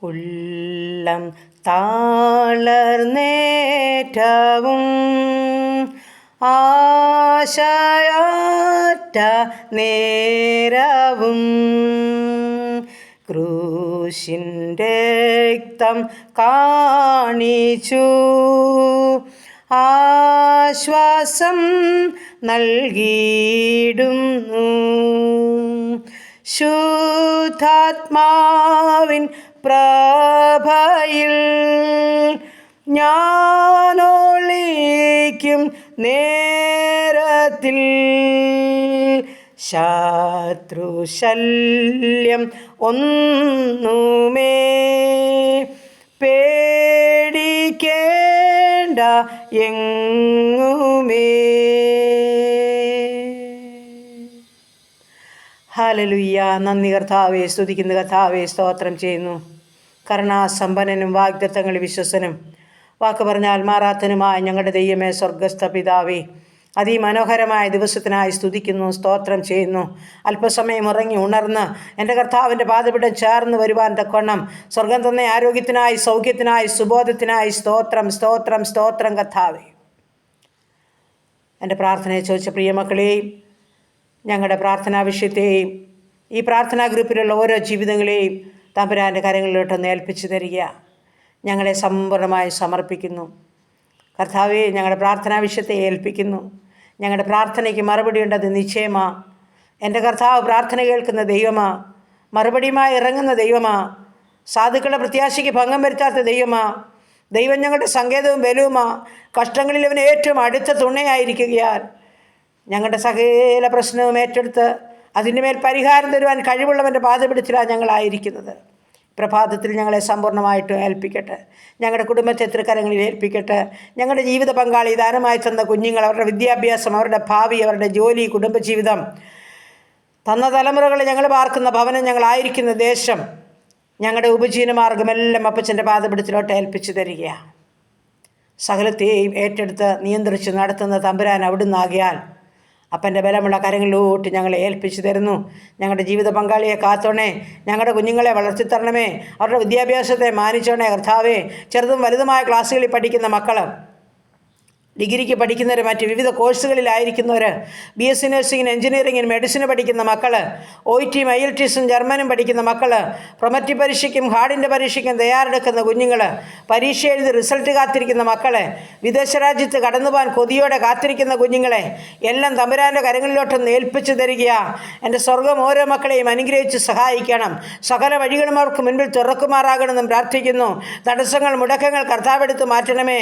ഉള്ളം താളർന്നേറ്റവും ആശയാറ്റ നേരവും ക്രൂശിൻ്റെ രക്തം കാണിച്ചു ആശ്വാസം നൽകിയിടുന്നു. ശുദ്ധാത്മാവിൻ പ്രഭയിൽ ഞാനൊളിക്കും നേരത്തിൽ ശത്രുശല്യം ഒന്നുമേ പേടിക്കേണ്ട എങ്ങുമേ. ഹല്ലേലൂയ. നന്ദി കർത്താവേ, സ്തുതിക്കുന്ന കർത്താവേ, സ്തോത്രം ചെയ്യുന്നു. കരുണാസമ്പന്നനും വാഗ്ദത്തങ്ങളിൽ വിശ്വസനും വാക്ക് പറഞ്ഞാൽ മാറാത്തനുമായ ഞങ്ങളുടെ ദൈവമേ, സ്വർഗസ്ഥ പിതാവേ, അതിമനോഹരമായ ദിവസത്തിനായി സ്തുതിക്കുന്നു, സ്തോത്രം ചെയ്യുന്നു. അല്പസമയം ഉറങ്ങി ഉണർന്ന് എൻ്റെ കർത്താവിൻ്റെ പാദപീഠം ചേർന്ന് വരുവാൻ തക്കവണ്ണം സ്വർഗം തന്നെ ആരോഗ്യത്തിനായി, സൗഖ്യത്തിനായി, സുബോധത്തിനായി സ്തോത്രം, സ്തോത്രം, സ്തോത്രം കർത്താവേ. എൻ്റെ പ്രാർത്ഥനയെ ചോദിച്ച പ്രിയമക്കളെയും ഞങ്ങളുടെ പ്രാർത്ഥനാ വിഷയത്തെയും ഈ പ്രാർത്ഥനാ ഗ്രൂപ്പിലുള്ള ഓരോ ജീവിതങ്ങളെയും തമ്പുരാൻ്റെ കരങ്ങളിലോട്ടൊന്ന് ഏൽപ്പിച്ചു തരിക. ഞങ്ങളെ സമ്പൂർണ്ണമായി സമർപ്പിക്കുന്നു കർത്താവെ. ഞങ്ങളുടെ പ്രാർത്ഥനാ വിഷയത്തെ ഏൽപ്പിക്കുന്നു. ഞങ്ങളുടെ പ്രാർത്ഥനയ്ക്ക് മറുപടി ഉണ്ടത് നിശ്ചയമാ. എൻ്റെ കർത്താവ് പ്രാർത്ഥന കേൾക്കുന്ന ദൈവമാ, മറുപടിയുമായി ഇറങ്ങുന്ന ദൈവമാ, സാധുക്കളുടെ പ്രത്യാശയ്ക്ക് ഭംഗം വരുത്താത്ത ദൈവമാ. ദൈവം ഞങ്ങളുടെ സങ്കേതവും ബലവുമാ. കഷ്ടങ്ങളിൽ അവന് ഏറ്റവും അടുത്ത തുണയായിരിക്കുകയാൽ ഞങ്ങളുടെ സകല പ്രശ്നവും ഏറ്റെടുത്ത് അതിൻ്റെ മേൽ പരിഹാരം തരുവാൻ കഴിവുള്ളവൻ്റെ പാദപീഠത്തിലാണ് ഞങ്ങളായിരിക്കുന്നത്. പ്രഭാതത്തിൽ ഞങ്ങളെ സമ്പൂർണ്ണമായിട്ട് ഏൽപ്പിക്കട്ടെ. ഞങ്ങളുടെ കുടുംബത്തെ തൃക്കരങ്ങളിൽ ഏൽപ്പിക്കട്ടെ. ഞങ്ങളുടെ ജീവിത പങ്കാളി ദാനമായി തന്ന കുഞ്ഞുങ്ങൾ, അവരുടെ വിദ്യാഭ്യാസം, അവരുടെ ഭാവി, അവരുടെ ജോലി, കുടുംബജീവിതം, തന്ന തലമുറകൾ, ഞങ്ങൾ പാർക്കുന്ന ഭവനം, ഞങ്ങളായിരിക്കുന്ന ദേശം, ഞങ്ങളുടെ ഉപജീവനമാർഗമെല്ലാം അപ്പച്ചൻ്റെ പാദപീഠത്തിലോട്ട് ഏൽപ്പിച്ചു തരിക. സകലത്തെയും ഏറ്റെടുത്ത് നിയന്ത്രിച്ച് നടത്തുന്ന തമ്പുരാൻ അവിടുന്നാകിയാൽ അപ്പൻ്റെ ബലമുള്ള കരങ്ങളിലോട്ട് ഞങ്ങളെ ഏൽപ്പിച്ചു തരുന്നു. ഞങ്ങളുടെ ജീവിത പങ്കാളിയെ കാത്തോണേ. ഞങ്ങളുടെ കുഞ്ഞുങ്ങളെ വളർത്തിത്തരണമേ. അവരുടെ വിദ്യാഭ്യാസത്തെ മാനിച്ചോണേ കർത്താവേ. ചെറുതും വലുതുമായ ക്ലാസ്സുകളിൽ പഠിക്കുന്ന മക്കൾ, ഡിഗ്രിക്ക് പഠിക്കുന്നവർ, മറ്റ് വിവിധ കോഴ്സുകളിലായിരിക്കുന്നവർ, BSc നഴ്സിംഗിന്, എഞ്ചിനീയറിങ്ങിന്, മെഡിസിന് പഠിക്കുന്ന മക്കൾ, OIT, IELTS, ജർമ്മനും പഠിക്കുന്ന മക്കൾ, പ്രൊമറ്റീവ് പരീക്ഷയ്ക്കും ഹാർഡിൻ്റെ പരീക്ഷയ്ക്കും തയ്യാറെടുക്കുന്ന കുഞ്ഞുങ്ങൾ, പരീക്ഷ എഴുതി റിസൾട്ട് കാത്തിരിക്കുന്ന മക്കളെ, വിദേശ രാജ്യത്ത് കടന്നുപോകാൻ കൊതിയോടെ കാത്തിരിക്കുന്ന കുഞ്ഞുങ്ങളെ എല്ലാം തമ്പുരാൻ്റെ കരങ്ങളിലോട്ടൊന്ന് ഏൽപ്പിച്ചു തരിക. എൻ്റെ സ്വർഗം ഓരോ മക്കളെയും അനുഗ്രഹിച്ച് സഹായിക്കണം. സകല വഴികളും അവർക്ക് മുൻപിൽ തുറക്കുമാറാകണമെന്നും പ്രാർത്ഥിക്കുന്നു. തടസ്സങ്ങൾ, മുടക്കങ്ങൾ കർത്താവെടുത്ത് മാറ്റണമേ.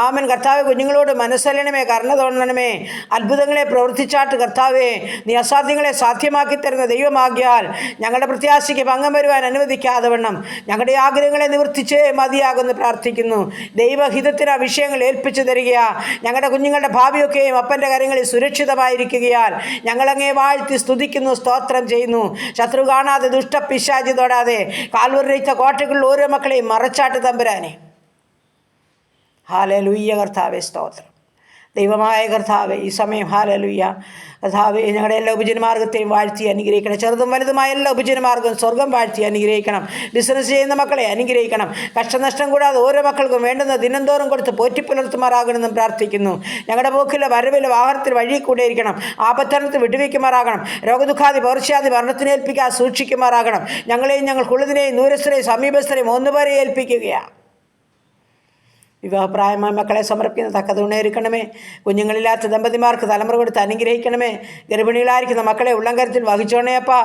ആമൻ. കർത്താവ് കുഞ്ഞുങ്ങളോട് മനസ്സല്ലണമേ, കരുണ തോന്നണമേ. അത്ഭുതങ്ങളെ പ്രവർത്തിച്ചാട്ട് കർത്താവേ, നീ അസാധ്യങ്ങളെ സാധ്യമാക്കി തരുന്ന ദൈവമാകിയാൽ ഞങ്ങളുടെ പ്രത്യാശയ്ക്ക് ഭംഗം വരുവാൻ അനുവദിക്കാതെ വണ്ണം ഞങ്ങളുടെ ആഗ്രഹങ്ങളെ നിവർത്തിച്ചേ മതിയാകുമെന്ന് പ്രാർത്ഥിക്കുന്നു. ദൈവഹിതത്തിന് ആ വിഷയങ്ങൾ ഏൽപ്പിച്ചു തരിക. ഞങ്ങളുടെ കുഞ്ഞുങ്ങളുടെ ഭാവിയൊക്കെയും അപ്പൻ്റെ കാര്യങ്ങളിൽ സുരക്ഷിതമായിരിക്കുകയാൽ ഞങ്ങളങ്ങേ വാഴ്ത്തി സ്തുതിക്കുന്നു, സ്തോത്രം ചെയ്യുന്നു. ശത്രു കാണാതെ, ദുഷ്ടപിശാചി തൊടാതെ കാൽവരിച്ച കോട്ടകളിൽ ഓരോ മക്കളെയും മറച്ചാട്ട് തമ്പുരാനെ. ഹല്ലേലൂയ കർത്താവേ, സ്തോത്രം. ദൈവമായ കർത്താവേ, ഈ സമയം ഹല്ലേലൂയ കർത്താവേ, ഞങ്ങളുടെ എല്ലാ ഉപജനമാർഗത്തെയും വാഴ്ത്തി അനുഗ്രഹിക്കണം. ചെറുതും വലുതുമായ എല്ലാ ഉപജനമാർഗവും സ്വർഗം വാഴ്ത്തി അനുഗ്രഹിക്കണം. ബിസിനസ് ചെയ്യുന്ന മക്കളെ അനുഗ്രഹിക്കണം. കഷ്ടനഷ്ടം കൂടാതെ ഓരോ മക്കൾക്കും വേണ്ടുന്ന ദിനംതോറും കൊടുത്ത് പോറ്റിപ്പുലർത്തുമാറാകണമെന്നും പ്രാർത്ഥിക്കുന്നു. ഞങ്ങളുടെ പോക്കിലെ വരവിലെ വാഹനത്തിൽ വഴി കൂടെ ഇരിക്കണം. ആപത്തനത്ത് വിടുവിക്കുമാറാകണം. രോഗദുഃഖാദി പൗർഷ്യാദി മരണത്തിനേൽപ്പിക്കാൻ സൂക്ഷിക്കുമാറാകണം. ഞങ്ങളെയും ഞങ്ങൾക്കുള്ളതിനെയും ദൂരസ്ഥരെയും സമീപസ്ഥരെയും ഒന്നുവരെ ഏൽപ്പിക്കുകയാണ്. വിവാഹപ്രായമായ മക്കളെ സമർപ്പിക്കുന്ന തക്ക തുണയൊരുക്കണമേ. കുഞ്ഞുങ്ങളില്ലാത്ത ദമ്പതിമാർക്ക് തലമുറ കൊടുത്ത് അനുഗ്രഹിക്കണമേ. ഗർഭിണികളായിരിക്കുന്ന മക്കളെ ഉള്ളംകരത്തിൽ വഹിച്ചോണേയപ്പാ.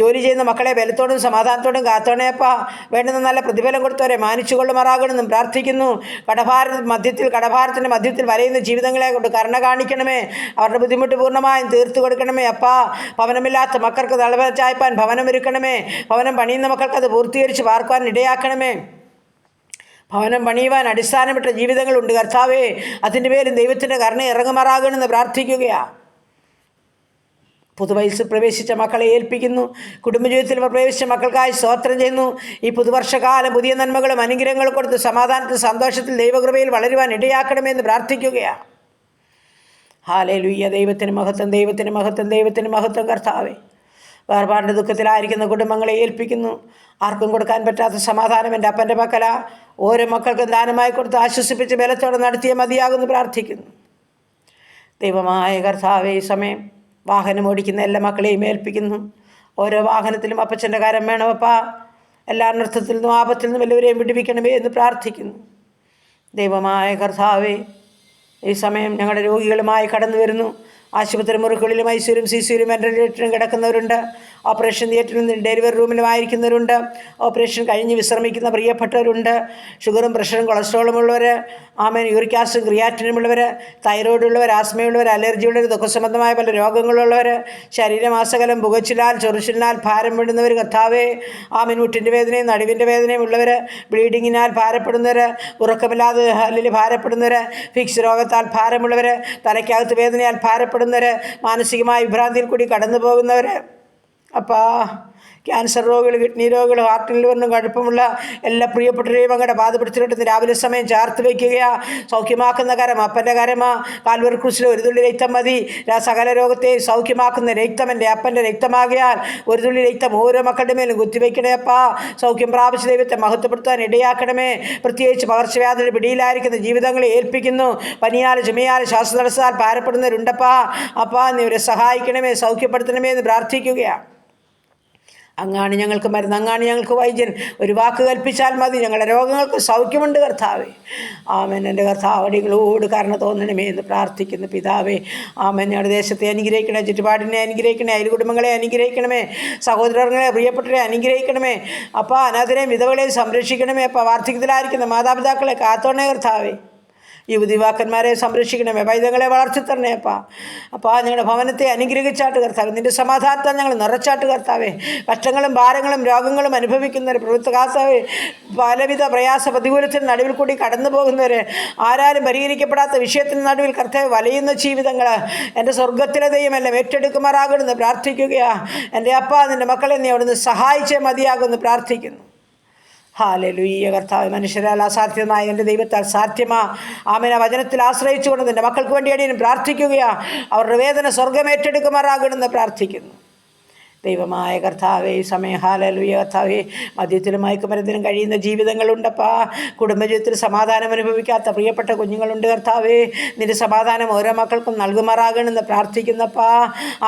ജോലി ചെയ്യുന്ന മക്കളെ ബലത്തോടും സമാധാനത്തോടും കാത്തോണേയപ്പാ. വേണ്ടുന്ന നല്ല പ്രതിഫലം കൊടുത്തവരെ മാനിച്ചു കൊള്ളുമാറാകണമെന്നും പ്രാർത്ഥിക്കുന്നു. കടഭാരത്തിൻ്റെ മധ്യത്തിൽ വലയുന്ന ജീവിതങ്ങളെ കൊണ്ട് കരുണ കാണിക്കണമേ. അവരുടെ ബുദ്ധിമുട്ട് പൂർണ്ണമായും തീർത്തു കൊടുക്കണമേ അപ്പാ. ഭവനമില്ലാത്ത മക്കൾക്ക് തലവ ചായ്പാൻ ഭവനമൊരുക്കണമേ. ഭവനം പണിയുന്ന മക്കൾക്ക് അത് പൂർത്തീകരിച്ച് പാർക്കുവാൻ ഇടയാക്കണമേ. ഭവനം പണിയുവാൻ അടിസ്ഥാനപ്പെട്ട ജീവിതങ്ങളുണ്ട് കർത്താവേ. അതിൻ്റെ പേരിൽ ദൈവത്തിൻ്റെ കരുണ ഇറങ്ങുമാറാകണമെന്ന് പ്രാർത്ഥിക്കുകയാണ്. പുതുവയസ്സിൽ പ്രവേശിച്ച മക്കളെ ഏൽപ്പിക്കുന്നു. കുടുംബജീവിതത്തിൽ പ്രവേശിച്ച മക്കൾക്കായി സ്തോത്രം ചെയ്യുന്നു. ഈ പുതുവർഷകാലം പുതിയ നന്മകളും അനുഗ്രഹങ്ങളും കൊടുത്ത് സമാധാനത്തിൽ, സന്തോഷത്തിൽ, ദൈവകൃപയിൽ വളരുവാൻ ഇടയാക്കണമെന്ന് പ്രാർത്ഥിക്കുകയാണ്. ഹല്ലേലൂയ. ദൈവത്തിന് മഹത്വം, ദൈവത്തിന് മഹത്വം, ദൈവത്തിന് മഹത്വം കർത്താവേ. വേർപാടിൻ്റെ ദുഃഖത്തിലായിരിക്കുന്ന കുടുംബങ്ങളെ ഏൽപ്പിക്കുന്നു. ആർക്കും കൊടുക്കാൻ പറ്റാത്ത സമാധാനം എൻ്റെ അപ്പൻ്റെ മക്കള ഓരോ മക്കൾക്കും ദാനമായി കൊടുത്ത് ആശ്വസിപ്പിച്ച് ബലത്തോടെ നടത്തിയേ മതിയാകുന്നു പ്രാർത്ഥിക്കുന്നു. ദൈവമായ കർത്താവേ, ഈ സമയം വാഹനം ഓടിക്കുന്ന എല്ലാ മക്കളെയും ഏൽപ്പിക്കുന്നു. ഓരോ വാഹനത്തിലും അപ്പച്ചൻ്റെ കരം വേണമപ്പാ. എല്ലാ അനർത്ഥത്തിൽ നിന്നും ആപത്തിൽ നിന്നും എല്ലാവരെയും വിടുവിക്കണമേ എന്ന് പ്രാർത്ഥിക്കുന്നു. ദൈവമായ കർത്താവേ, ഈ സമയം ഞങ്ങളുടെ രോഗികളുമായി കടന്നു വരുന്നു. ആശുപത്രി മുറികളിലും ഐസിയുലും സിസിയിലും വെന്റിലേറ്ററിലും കിടക്കുന്നവരുണ്ട്. ഓപ്പറേഷൻ തിയേറ്ററിൽ നിന്ന് ഡെലിവറി റൂമിലുമായിരിക്കുന്നവരുണ്ട്. ഓപ്പറേഷൻ കഴിഞ്ഞ് വിശ്രമിക്കുന്ന പ്രിയപ്പെട്ടവരുണ്ട്. ഷുഗറും പ്രഷറും കൊളസ്ട്രോളും ഉള്ളവർ, യൂറിക് ആസിഡും ക്രിയാറ്റിനും ഉള്ളവർ, തൈറോയ്ഡ് ഉള്ളവർ, ആസ്മയുള്ളവർ, അലർജിയുള്ളവർ, ദുഃഖസംബന്ധമായ പല രോഗങ്ങളുള്ളവർ, ശരീരമാസകലം പുകച്ചിലാൽ ചൊറിച്ചിലിനാൽ ഭാരം വിടുന്നവർ, കർത്താവേ, മുട്ടിൻ്റെ വേദനയും നടുവിൻ്റെ വേദനയും ഉള്ളവർ, ബ്ലീഡിങ്ങിനാൽ ഭാരപ്പെടുന്നവർ, ഉറക്കമില്ലാതെ അല്ലെങ്കിൽ ഭാരപ്പെടുന്നവർ, ഫിക്സ് രോഗത്താൽ ഭാരമുള്ളവർ, തലയ്ക്കകത്ത് വേദനയാൽ ഭാരപ്പെടുന്നവർ, മാനസികമായ വിഭ്രാന്തിയിൽ കൂടി കടന്നു പോകുന്നവർ, അപ്പാ ക്യാൻസർ രോഗികൾ, കിഡ്നി രോഗികൾ, ഹാർട്ടിൽ നിന്നും കുഴപ്പമുള്ള എല്ലാ പ്രിയപ്പെട്ടവരെയും അങ്ങയുടെ പാദപിടിച്ചിട്ട് രാവിലെ സമയം ചേർത്ത് വയ്ക്കുക. സൗഖ്യമാക്കുന്ന കരം അപ്പൻ്റെ കരമാ. കാൽവറി ക്രൂശിൽ ഒരു തുള്ളി രക്തം മതി സകല രോഗത്തെ സൗഖ്യമാക്കുന്ന രക്തം എൻ്റെ അപ്പൻ്റെ രക്തമാകിയാൽ ഒരു തുള്ളി രക്തം ഓരോ മക്കളുടെ മേലും കുത്തിവെക്കണേ അപ്പാ. സൗഖ്യം പ്രാപിച്ച ദൈവത്തെ മഹത്വപ്പെടുത്താൻ ഇടയാക്കണമേ. പ്രത്യേകിച്ച് പകർച്ചവ്യാധിയുടെ പിടിയിലായിരിക്കുന്ന ജീവിതങ്ങളെ ഏൽപ്പിക്കുന്നു. പനിയാൽ ചുമയാൽ ശ്വാസതടസ്സത്താൽ ഭാരപ്പെടുന്നവരുണ്ടപ്പാ. അപ്പാ, നീ ഇവരെ സഹായിക്കണമേ, സൗഖ്യപ്പെടുത്തണമേ എന്ന് പ്രാർത്ഥിക്കുകയാണ്. അങ്ങാണ് ഞങ്ങൾക്ക് മരുന്ന്, അങ്ങാണ് ഞങ്ങൾക്ക് വൈദ്യൻ. ഒരു വാക്ക് കൽപ്പിച്ചാൽ മതി, ഞങ്ങളുടെ രോഗങ്ങൾക്ക് സൗഖ്യമുണ്ട് കർത്താവേ. ആമേൻ. എൻ്റെ കർത്താവ് അടികളോട് കരുണ തോന്നണമേ എന്ന് പ്രാർത്ഥിക്കുന്നു പിതാവേ. ആമേൻ. ഞങ്ങളുടെ ദേശത്തെ അനുഗ്രഹിക്കണേ, ചുറ്റുപാടിനെ അനുഗ്രഹിക്കണേ, അയൽ കുടുംബങ്ങളെ അനുഗ്രഹിക്കണമേ, സഹോദരങ്ങളെ പ്രിയപ്പെട്ടവരെ അനുഗ്രഹിക്കണമേ. അപ്പോൾ അനാഥരെയും വിധവകളെയും സംരക്ഷിക്കണമേ. അപ്പോൾ വാർദ്ധക്യത്തിലായിരിക്കുന്ന മാതാപിതാക്കളെ കാത്തോണേ കർത്താവേ. യുവതിവാക്കന്മാരെ സംരക്ഷിക്കണമേ, പൈതങ്ങളെ വളർത്തി തരണേ അപ്പാ. അപ്പോൾ ഞങ്ങളുടെ ഭവനത്തെ അനുഗ്രഹിച്ചാട്ട് കർത്താവ്, നിൻ്റെ സമാധാനത്താൽ ഞങ്ങൾ നിറച്ചാട്ട് കർത്താവേ. കഷ്ടങ്ങളും ഭാരങ്ങളും രോഗങ്ങളും അനുഭവിക്കുന്നവർ, പ്രവൃത്തി കർത്താവേ, പലവിധ പ്രയാസ പ്രതികൂലത്തിന് നടുവിൽ കൂടി കടന്നു പോകുന്നവർ, ആരാലും പരിഹരിക്കപ്പെടാത്ത വിഷയത്തിന് നടുവിൽ കർത്താവ് വലയുന്ന ജീവിതങ്ങൾ എൻ്റെ സ്വർഗത്തിലെ ദൈവമെല്ലാം ഏറ്റെടുക്കുമാറാകണമെന്ന് പ്രാർത്ഥിക്കുകയാണ്. എൻ്റെ അപ്പാ, നിൻ്റെ മക്കളെ നീ അവിടുന്ന് സഹായിച്ചേ മതിയാകുമെന്ന് പ്രാർത്ഥിക്കുന്നു. ഹല്ലേലൂയ. കർത്താവ്, മനുഷ്യരാൽ അസാധ്യമായ എൻ്റെ ദൈവത്താൽ സാധ്യമാ. ആമേൻ. വചനത്തിൽ ആശ്രയിച്ചുകൊണ്ട് നിൻ്റെ മക്കൾക്ക് വേണ്ടി അടിയനും പ്രാർത്ഥിക്കുകയാണ്. അവരുടെ വേദന സ്വർഗ്ഗം ഏറ്റെടുക്കുമാറാകണമെന്ന് പ്രാർത്ഥിക്കുന്നു. ദൈവമായ കർത്താവേ, ഈ സമയം ഹല്ലേലൂയ കർത്താവേ, മദ്യത്തിലും മയക്കുമരുന്നിലും കഴിയുന്ന ജീവിതങ്ങളുണ്ടപ്പാ. കുടുംബജീവിതത്തിൽ സമാധാനം അനുഭവിക്കാത്ത പ്രിയപ്പെട്ട കുഞ്ഞുങ്ങളുണ്ട് കർത്താവേ. നിന്റെ സമാധാനം ഓരോ മക്കൾക്കും നൽകുമാറാകണമെന്ന് പ്രാർത്ഥിക്കുന്നപ്പാ.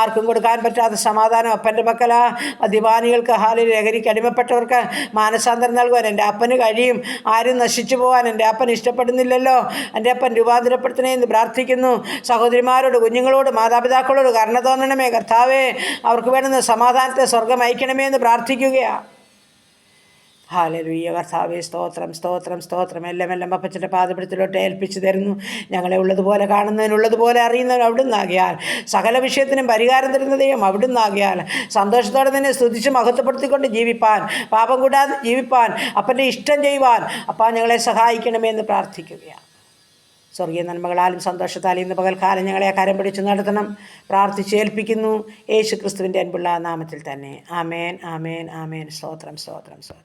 ആർക്കും കൊടുക്കാൻ പറ്റാത്ത സമാധാനം അപ്പൻ്റെ മക്കളാ. മദ്യപാനികൾക്ക്, ലഹരിക്ക് അടിമപ്പെട്ടവർക്ക് മാനസാന്തരം നൽകുവാൻ എൻ്റെ അപ്പന് കഴിയും. ആരും നശിച്ചു പോകാൻ എൻ്റെ അപ്പൻ ഇഷ്ടപ്പെടുന്നില്ലല്ലോ. എൻ്റെ അപ്പൻ രൂപാന്തരപ്പെടുത്തണേ എന്ന് പ്രാർത്ഥിക്കുന്നു. സഹോദരിമാരോട്, കുഞ്ഞുങ്ങളോട്, മാതാപിതാക്കളോട് കരുണ തോന്നണമേ കർത്താവേ. അവർക്ക് വേണ്ടുന്ന സമാധാനത്തെ സ്വർഗം അയക്കണമേ എന്ന് പ്രാർത്ഥിക്കുകയാണ്. ഹല്ലേലൂയ കർത്താവേ, സ്തോത്രം സ്തോത്രം സ്തോത്രം. എല്ലാം അപ്പച്ചൻ്റെ പാദപിടിച്ചിലോട്ട് ഏൽപ്പിച്ചു തരുന്നു. ഞങ്ങളെ ഉള്ളതുപോലെ കാണുന്നതിനുള്ളതുപോലെ അറിയുന്നവൻ അവിടുന്നാകിയാൽ, സകല വിഷയത്തിനും പരിഹാരം തരുന്ന ദൈവം അവിടുന്നാകിയാൽ, സന്തോഷത്തോടെ തന്നെ സ്തുതിച്ച് മഹത്വപ്പെടുത്തിക്കൊണ്ട് ജീവിപ്പാൻ, പാപം കൂടാതെ ജീവിപ്പാൻ, അപ്പൻ്റെ ഇഷ്ടം ചെയ്യുവാൻ അപ്പാ ഞങ്ങളെ സഹായിക്കണമേ എന്ന് പ്രാർത്ഥിക്കുകയാണ്. സ്വർഗീയ നന്മകളാലും സന്തോഷത്താലും ഇന്ന് പകൽക്കാലം ഞങ്ങളെ കരം പിടിച്ച് നടത്തണം പ്രാർത്ഥിച്ചേൽപ്പിക്കുന്നു. യേശു ക്രിസ്തുവിൻ്റെ അൻപുള്ള നാമത്തിൽ തന്നെ. ആമേൻ, ആമേൻ, ആമേൻ. സ്തോത്രം, സ്തോത്രം, സ്തോത്രം.